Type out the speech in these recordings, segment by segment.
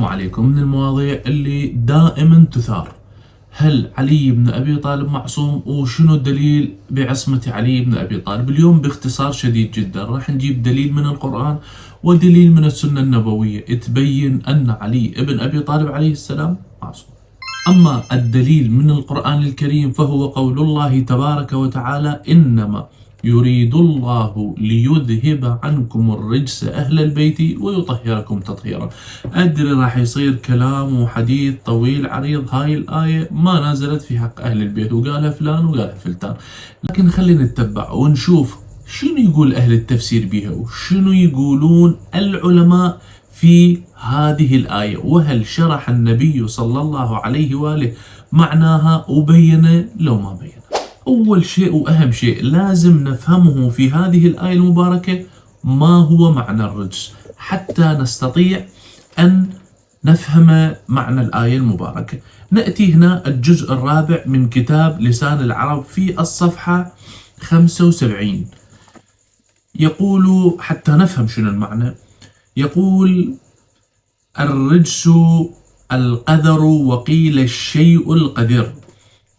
السلام عليكم. من المواضيع اللي دائما تثار، هل علي بن أبي طالب معصوم؟ وشنو الدليل بعصمة علي بن أبي طالب؟ اليوم باختصار شديد جدا راح نجيب دليل من القرآن ودليل من السنة النبوية تبين أن علي بن أبي طالب عليه السلام معصوم. أما الدليل من القرآن الكريم فهو قول الله تبارك وتعالى: إنما يريد الله ليذهب عنكم الرجس أهل البيت ويطهركم تطهيرا. أدري راح يصير كلام وحديث طويل عريض، هاي الآية ما نزلت في حق أهل البيت وقالها فلان وقالها فلتان، لكن خلينا نتبع ونشوف شنو يقول أهل التفسير بها وشنو يقولون العلماء في هذه الآية، وهل شرح النبي صلى الله عليه وآله معناها وبين لو ما بين. أول شيء وأهم شيء لازم نفهمه في هذه الآية المباركة ما هو معنى الرجس حتى نستطيع أن نفهم معنى الآية المباركة. نأتي هنا الجزء الرابع من كتاب لسان العرب في الصفحة 75، يقول حتى نفهم شنو المعنى، يقول: الرجس القدر، وقيل الشيء القدر.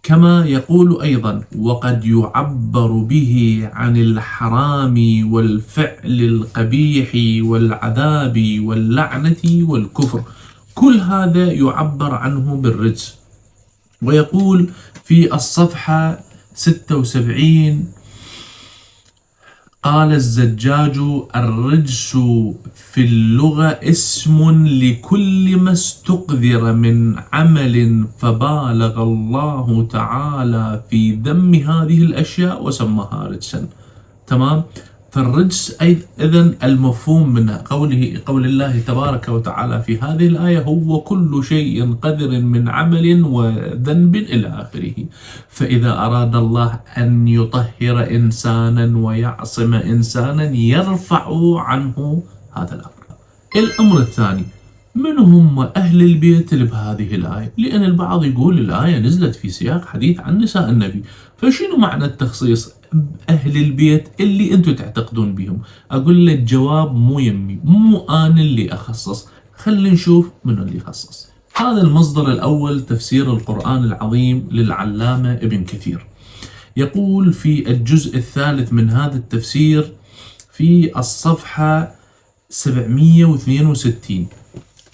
كما يقول أيضا: وقد يعبر به عن الحرام والفعل القبيح والعذاب واللعنة والكفر، كل هذا يعبر عنه بالرجس. ويقول في الصفحة 76: قال الزجاج: الرجس في اللغة اسم لكل ما استقذر من عمل، فبالغ الله تعالى في ذم هذه الأشياء وسماها رجسا. تمام؟ فالرجس إذن المفهوم من قول الله تبارك وتعالى في هذه الآية هو كل شيء قذر من عمل وذنب إلى آخره. فإذا أراد الله أن يطهر إنسانا ويعصم إنسانا يرفع عنه هذا الأمر. الأمر الثاني: من هم أهل البيت بهذه الآية؟ لأن البعض يقول الآية نزلت في سياق حديث عن نساء النبي، فشنو معنى التخصيص أهل البيت اللي أنتم تعتقدون بهم؟ أقول لك جواب مو يمي، مو أنا اللي أخصص، خلينا نشوف من اللي يخصص. هذا المصدر الأول تفسير القرآن العظيم للعلامة ابن كثير، يقول في الجزء الثالث من هذا التفسير في الصفحة 762: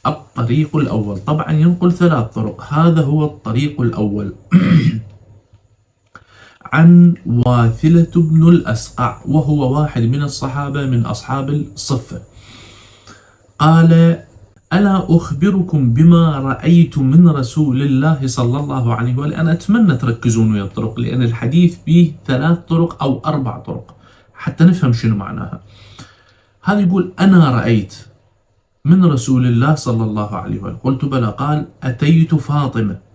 الطريق الأول، طبعا ينقل 3 طرق، هذا هو الطريق الأول عن واثلة بن الأسقع، وهو واحد من الصحابة من أصحاب الصفة، قال: ألا أخبركم بما رأيت من رسول الله صلى الله عليه وآله؟ أنا أتمنى تركزون ويا الطرق، لأن الحديث فيه 3 طرق أو 4 طرق حتى نفهم شنو معناها. هذا يقول: أنا رأيت من رسول الله صلى الله عليه وآله. قلت: بلى. قال: أتيت فاطمة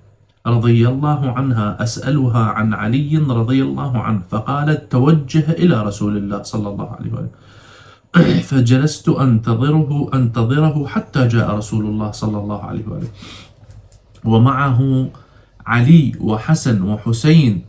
رضي الله عنها أسألها عن علي رضي الله عنه، فقالت: توجه إلى رسول الله صلى الله عليه وآله. فجلست أنتظره حتى جاء رسول الله صلى الله عليه وآله، ومعه علي وحسن وحسين،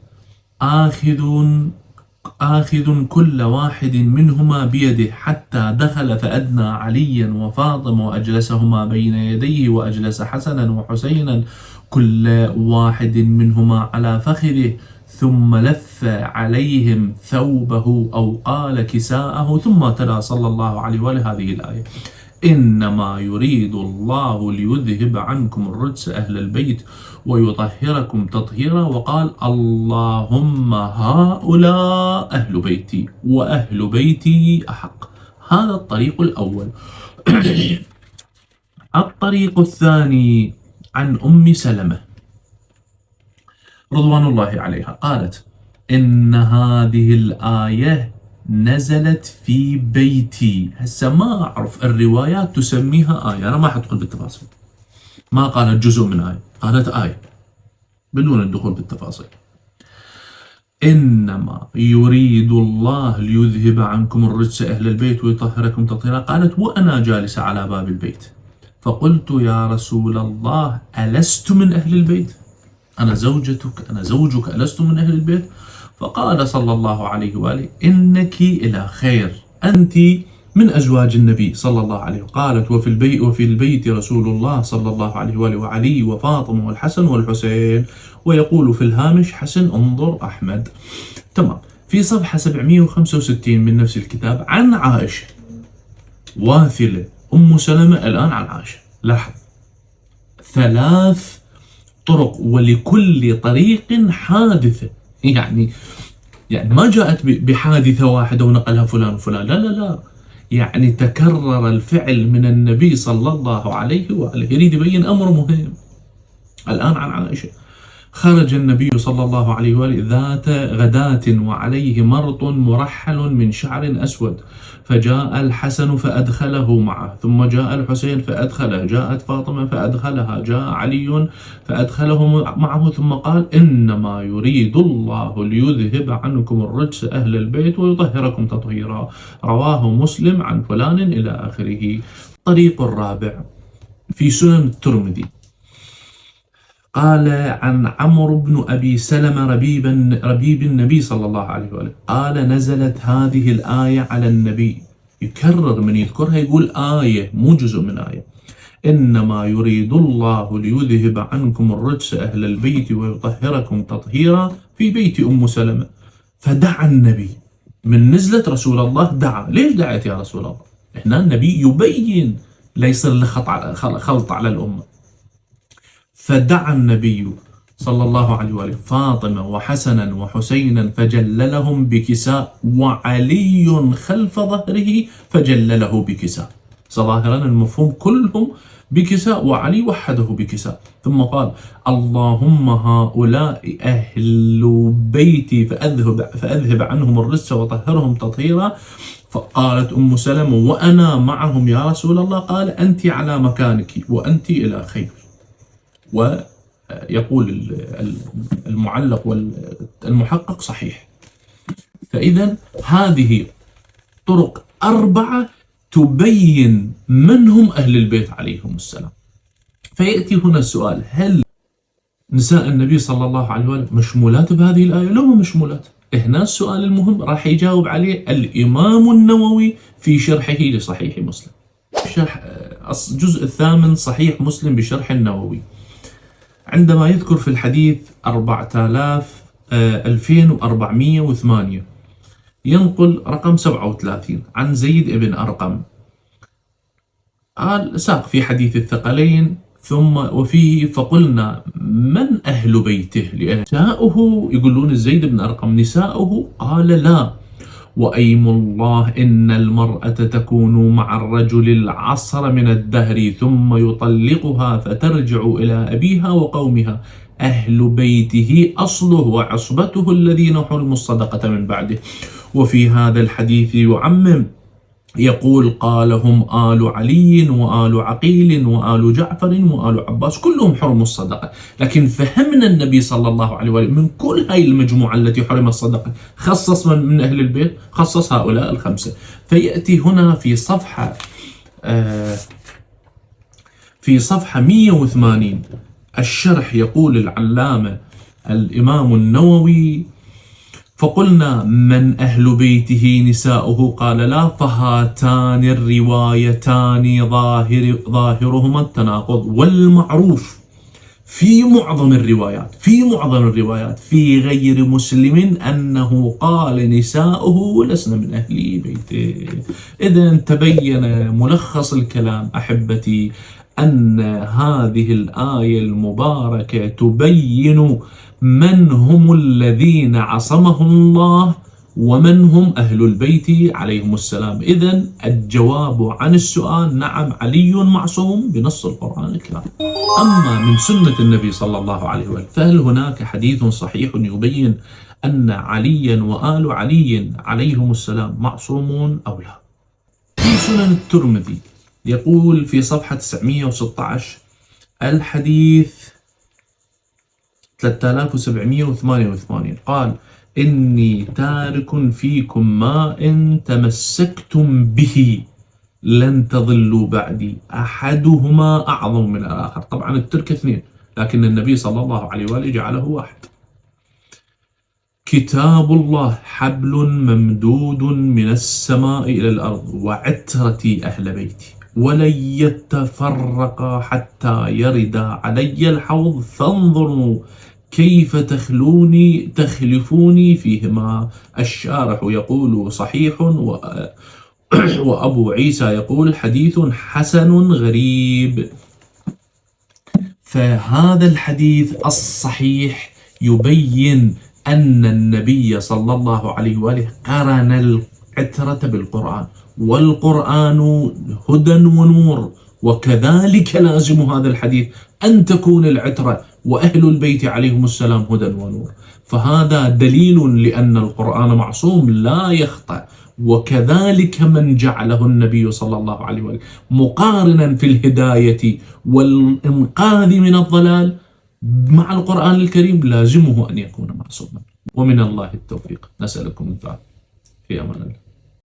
آخذ كل واحد منهما بيده، حتى دخل فأدنى عليا وفاطمة وأجلسهما بين يديه، وأجلس حسنا وحسينا كل واحد منهما على فخذه، ثم لف عليهم ثوبه أو قال كساءه، ثم تلا صلى الله عليه وآله هذه الآية: إنما يريد الله ليذهب عنكم الرجس أهل البيت ويطهركم تطهيرا. وقال: اللهم هؤلاء أهل بيتي وأهل بيتي أحق. هذا الطريق الأول. الطريق الثاني عن أم سلمة رضوان الله عليها، قالت: إن هذه الآية نزلت في بيتي. هسه ما أعرف الروايات تسميها آية، أنا ما حدخل بالتفاصيل، ما قالت جزء من آية، قالت آية بدون الدخول بالتفاصيل. إنما يريد الله ليذهب عنكم الرجس أهل البيت ويطهركم تطهيرا. قالت: وأنا جالسة على باب البيت، فقلت: يا رسول الله، ألست من أهل البيت؟ أنا زوجتك، أنا زوجك، ألست من أهل البيت؟ فقال صلى الله عليه وآله: إنك إلى خير، أنت من أزواج النبي صلى الله عليه وسلم. قالت: وفي البيت رسول الله صلى الله عليه وآله وعلي وفاطمة والحسن والحسين، ويقول في الهامش: حسن انظر أحمد. تمام. في صفحة 765 من نفس الكتاب عن عائشة: واثلة أم سلمة. الآن عن عائشة لاحظ 3 طرق، ولكل طريق حادثة. يعني ما جاءت بحادثة واحدة ونقلها فلان وفلان، لا لا لا، يعني تكرر الفعل من النبي صلى الله عليه وآله، يريد يبين أمر مهم. الآن عن عائشة: خرج النبي صلى الله عليه وآله ذات غداة وعليه مرط مرحل من شعر أسود، فجاء الحسن فأدخله معه، ثم جاء الحسين فأدخله، جاءت فاطمة فأدخلها، جاء علي فأدخله معه، ثم قال: إنما يريد الله ليذهب عنكم الرجس أهل البيت ويطهركم تطهيرا. رواه مسلم عن فلان إلى آخره. الطريق الرابع في سنن الترمذي، قال عن عمرو بن أبي سلمة ربيب النبي صلى الله عليه وآله، قال: نزلت هذه الآية على النبي. يكرر من يذكرها يقول آية مو جزء من آية: إنما يريد الله ليذهب عنكم الرجس أهل البيت ويطهركم تطهيرا، في بيت أم سلمة. فدعا النبي، من نزلت رسول الله دعا. ليش دعيت يا رسول الله؟ هنا النبي يبين لا يصير خلط على الأمة. فدعا النبي صلى الله عليه وآله فاطمة وحسنا وحسينا فجللهم بكساء، وعلي خلف ظهره فجلله بكساء. ظاهرا المفهوم كلهم بكساء، وعلي وحده بكساء. ثم قال: اللهم هؤلاء أهل بيتي فأذهب عنهم الرجس وطهرهم تطهيرا. فقالت أم سلمة: وأنا معهم يا رسول الله. قال: أنت على مكانك وأنت إلى خير. ويقول المعلق والمحقق صحيح. فإذا هذه طرق 4 تبين من هم أهل البيت عليهم السلام. فيأتي هنا السؤال: هل نساء النبي صلى الله عليه وسلم مشمولات بهذه الآية؟ لا، ما مشمولات. هنا السؤال المهم راح يجاوب عليه الإمام النووي في شرحه لصحيح مسلم، شرح الجزء 8 صحيح مسلم بشرح النووي، عندما يذكر في الحديث 2408 ينقل رقم 37 عن زيد بن أرقم، قال ساق في حديث الثقلين ثم وفيه: فقلنا من أهل بيته؟ لأن نساؤه، يقولون زيد بن أرقم نساؤه، قال: لا، وأيم الله إن المرأة تكون مع الرجل العصر من الدهر ثم يطلقها فترجع إلى أبيها وقومها، أهل بيته أصله وعصبته الذين حرموا الصدقة من بعده. وفي هذا الحديث يعمم، يقول: قال: هم آل علي وآل عقيل وآل جعفر وآل عباس كلهم حرموا الصدقة. لكن فهمنا النبي صلى الله عليه وسلم من كل هاي المجموعة التي حرم الصدقة خصص من أهل البيت، خصص هؤلاء ال5. فيأتي هنا في صفحة 180 الشرح، يقول العلامة الإمام النووي: فقلنا من أهل بيته نساؤه؟ قال: لا، فهاتان الروايتان ظاهرهما التناقض. والمعروف في معظم الروايات في غير مسلم أنه قال نساؤه لسن من أهل بيته. إذن تبين ملخص الكلام أحبتي أن هذه الآية المباركة تبين من هم الذين عصمهم الله ومن هم أهل البيت عليهم السلام. إذن الجواب عن السؤال: نعم، علي معصوم بنص القرآن الكريم. أما من سنة النبي صلى الله عليه وسلم، فهل هناك حديث صحيح يبين أن عليا وآل علي عليهم السلام معصومون أو لا؟ في سنن الترمذي يقول في صفحة 916 الحديث 3788، قال: إني تارك فيكم ما إن تمسكتم به لن تضلوا بعدي، أحدهما أعظم من الآخر. طبعا الترك 2، لكن النبي صلى الله عليه وآله جعله 1. كتاب الله حبل ممدود من السماء إلى الأرض وعترتي أهل بيتي ولن يتفرقا حتى يردا علي الحوض فانظروا كيف تخلفوني فيهما. الشارح يقول صحيح وأبو عيسى يقول حديث حسن غريب. فهذا الحديث الصحيح يبين أن النبي صلى الله عليه وآله قرن العترة بالقرآن، والقرآن هدى ونور، وكذلك لازم هذا الحديث أن تكون العترة وأهل البيت عليهم السلام هدى ونور. فهذا دليل لأن القرآن معصوم لا يخطأ، وكذلك من جعله النبي صلى الله عليه وآله مقارنا في الهداية والإنقاذ من الضلال مع القرآن الكريم لازمه أن يكون معصوما. ومن الله التوفيق، نسألكم الدعاء. في أمان الله.